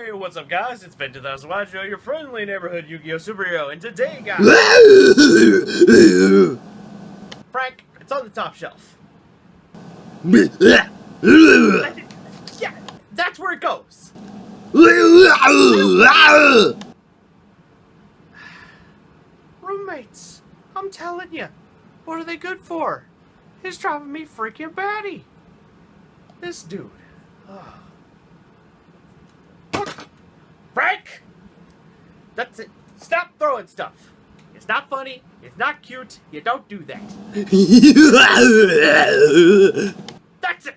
Hey, what's up, guys? It's Ben 2000 Watch, your friendly neighborhood Yu-Gi-Oh! Superhero, and today, guys, Frank, it's on the top shelf. Yeah, that's where it goes. Roommates, I'm telling you, what are they good for? He's driving me freaking batty. This dude. Oh. Frank! That's it. Stop throwing stuff. It's not funny. It's not cute. You don't do that. That's it.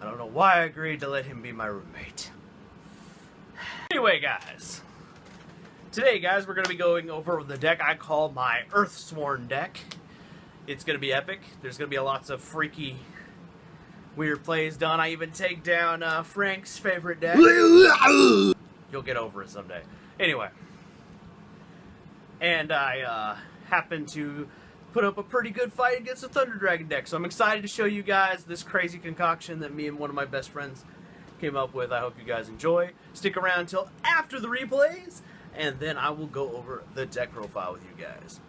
I don't know why I agreed to let him be my roommate. Anyway, guys. Today, guys, we're going to be going over the deck I call my Earthsworn deck. It's going to be epic. There's going to be lots of freaky, weird plays done. I even take down Frank's favorite deck. You'll get over it someday. Anyway. And I happen to put up a pretty good fight against the Thunder Dragon deck. So I'm excited to show you guys this crazy concoction that me and one of my best friends came up with. I hope you guys enjoy. Stick around until after the replays, and then I will go over the deck profile with you guys.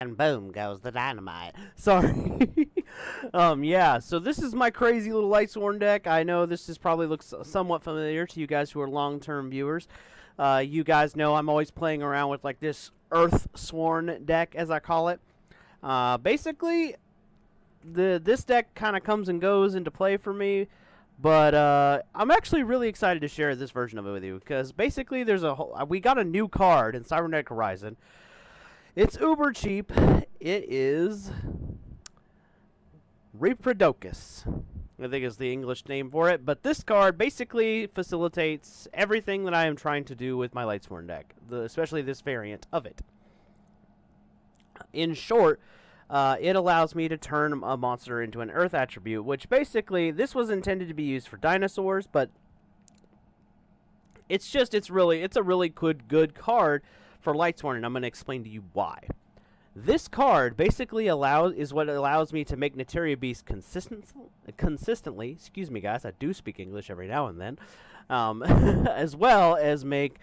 And boom goes the dynamite. Sorry. Yeah, so this is my crazy little Lightsworn deck. I know this probably looks somewhat familiar to you guys who are long-term viewers. You guys know I'm always playing around with like this Earthsworn deck, as I call it. Basically, this deck kind of comes and goes into play for me, but I'm actually really excited to share this version of it with you because basically we got a new card in Cybernetic Horizon. It's uber cheap. It is Reprodocus, I think is the English name for it. But this card basically facilitates everything that I am trying to do with my Lightsworn deck, especially this variant of it. In short, it allows me to turn a monster into an Earth attribute, which basically, this was intended to be used for dinosaurs, but it's a really good card for Lightsworn, and I'm going to explain to you why. This card basically is what allows me to make Neteria Beast consistently. Excuse me, guys, I do speak English every now and then. As well as make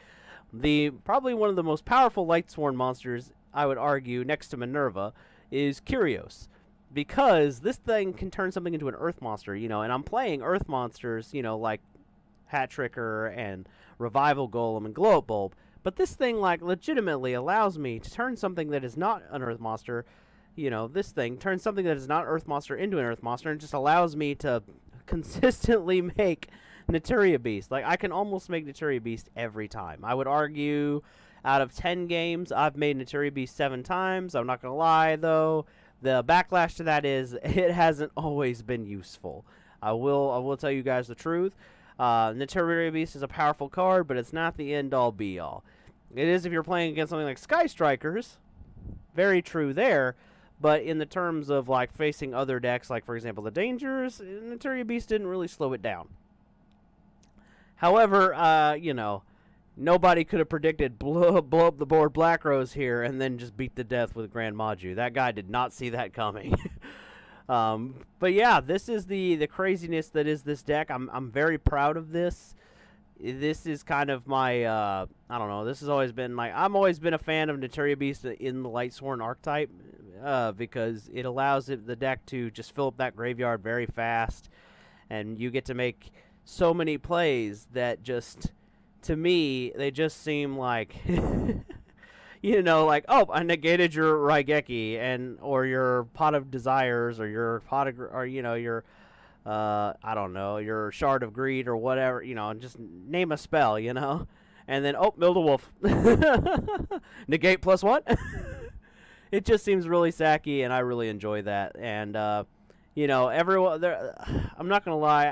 probably one of the most powerful Lightsworn monsters, I would argue, next to Minerva, is Kyrios. Because this thing can turn something into an Earth monster, and I'm playing Earth monsters, like Hat Tricker and Revival Golem and Glow Up Bulb. But this thing, legitimately allows me to turn something that is not an Earth monster, this thing turns something that is not an Earth monster into an Earth monster, and just allows me to consistently make Neteria Beast. I can almost make Neteria Beast every time. I would argue, out of 10 games, I've made Neteria Beast 7 times. I'm not going to lie, though. The backlash to that is, it hasn't always been useful. I will tell you guys the truth. Neteria Beast is a powerful card, but it's not the end-all, be-all. It is if you're playing against something like Sky Strikers. Very true there. But in the terms of, facing other decks, like, for example, the Dangers, Neteria Beast didn't really slow it down. However, nobody could have predicted blow up the board Black Rose here and then just beat the death with Grand Maju. That guy did not see that coming. But yeah, this is the craziness that is this deck. I'm very proud of this. This is kind of my, I don't know, this has always been, I've always been a fan of Neteria Beast in the Lightsworn archetype, because it allows the deck to just fill up that graveyard very fast, and you get to make so many plays that just, to me, they just seem like, oh, I negated your Raigeki, or your Pot of Desires, or your Pot of, or, your, I don't know, your Shard of Greed, or whatever, just name a spell, and then, oh, Mill the Wolf. Negate +1. It just seems really sacky, and I really enjoy that, and, everyone there. I'm not gonna lie.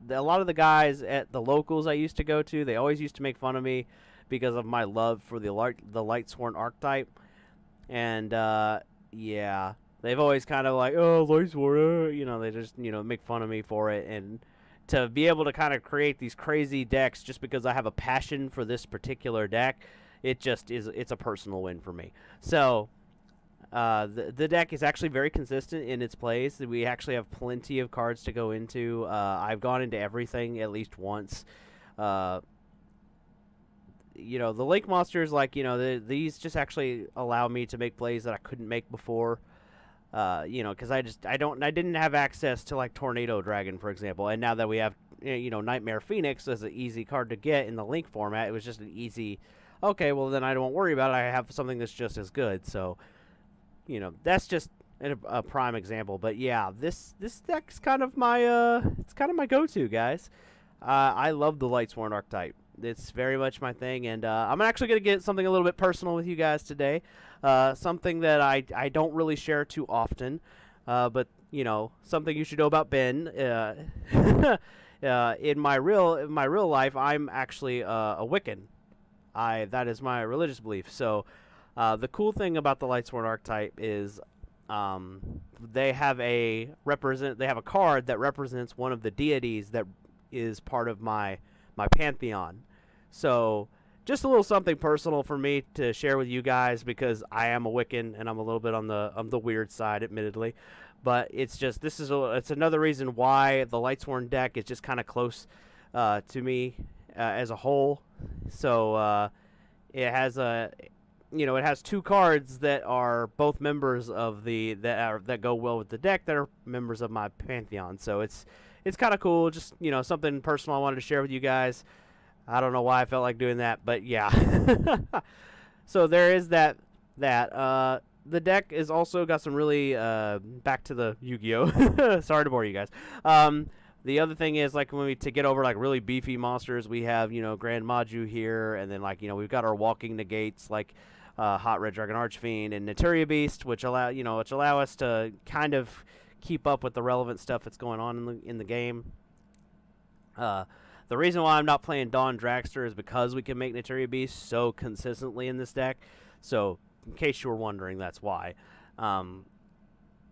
A lot of the guys at the locals I used to go to, they always used to make fun of me because of my love for the Lightsworn archetype, and yeah, they've always kind of oh, Lightsworn, they just make fun of me for it, and to be able to kind of create these crazy decks just because I have a passion for this particular deck, it's a personal win for me. So. The deck is actually very consistent in its plays. We actually have plenty of cards to go into. I've gone into everything at least once. The Lake Monsters, these just actually allow me to make plays that I couldn't make before. Because I didn't have access to Tornado Dragon, for example. And now that we have, Nightmare Phoenix as an easy card to get in the Link format, it was just an easy. Okay, well then I don't worry about it. I have something that's just as good. So. That's just a prime example, but yeah, this deck's kind of my it's kind of my go-to, guys. I love the Lightsworn archetype. It's very much my thing, and I'm actually gonna get something a little bit personal with you guys today. Something that I don't really share too often, but something you should know about Ben. In my real life, I'm actually a Wiccan. That is my religious belief. So. The cool thing about the Lightsworn archetype is they have a card that represents one of the deities that is part of my pantheon. So just a little something personal for me to share with you guys because I am a Wiccan and I'm a little bit on the weird side, admittedly. But it's another reason why the Lightsworn deck is just kind of close to me as a whole. So it has it has 2 cards that are both members of that go well with the deck that are members of my pantheon. So it's kind of cool. Just something personal I wanted to share with you guys. I don't know why I felt like doing that, but yeah. So there is that. The deck is also got some really back to the Yu-Gi-Oh. Sorry to bore you guys. The other thing is, like, to get over like really beefy monsters, we have, you know, Grand Maju here, and then, like, you know, we've got our walking negates like Hot Red Dragon Archfiend and Naturia Beast, which allow us to kind of keep up with the relevant stuff that's going on in the game. The reason why I'm not playing Dawn Dragster is because we can make Naturia Beast so consistently in this deck. So, in case you were wondering, that's why.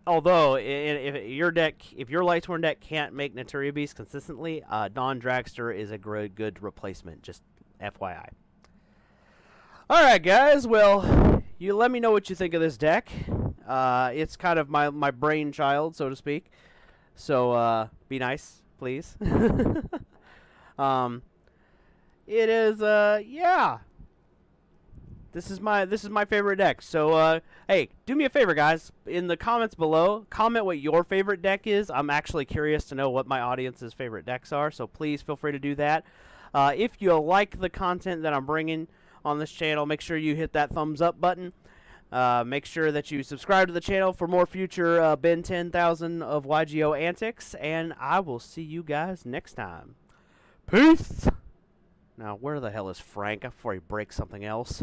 Although, if your Lightsworn deck can't make Naturia Beast consistently, Dawn Dragster is a good replacement. Just FYI. All right, guys. Well, you let me know what you think of this deck. It's kind of my brainchild, so to speak. So be nice, please. It is yeah. This is my favorite deck. So hey, do me a favor, guys. In the comments below, comment what your favorite deck is. I'm actually curious to know what my audience's favorite decks are. So please feel free to do that. If you like the content that I'm bringing on this channel, make sure you hit that thumbs up button. Make sure that you subscribe to the channel for more future Ben 10,000 of YGO antics, and I will see you guys next time. Peace! Now, where the hell is Frank before he breaks something else?